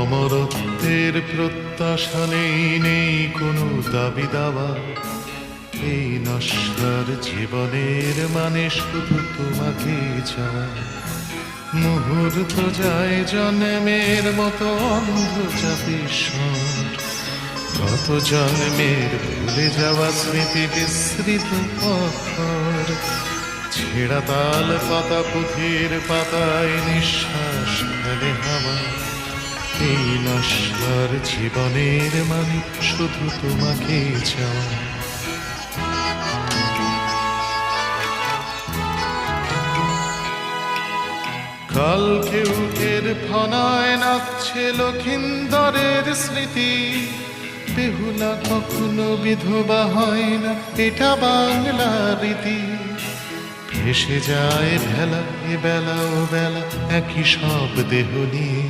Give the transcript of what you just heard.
অমরত্বের প্রত্যাশা নেই, নেই কোনো দাবি দাওয়া। এই নশ্বর জীবনের মানে শুধু তোমাকে চাওয়া। মুহূর্ত যায় জন্মের মতো অন্ধ চাপে সুর, কত জন্মের ভুলে যাওয়া স্মৃতি বিস্মৃত পথর। ছেঁড়া তাল পাতা পুঁথির পাতায় নিঃশ্বাস ফেলে হাওয়া। এই নশ্বর জীবনের মানে শুধু তোমাকে চাওয়া। কালকে উঠের ফনায় নাচছে লক্ষিন্দরের স্মৃতি। বেহুলা কখনো বিধবা হয় না, এটা বাংলা রীতি। ভেসে যায় ভেলা এ বেলা ও বেলা একই সব দেহ নিয়ে।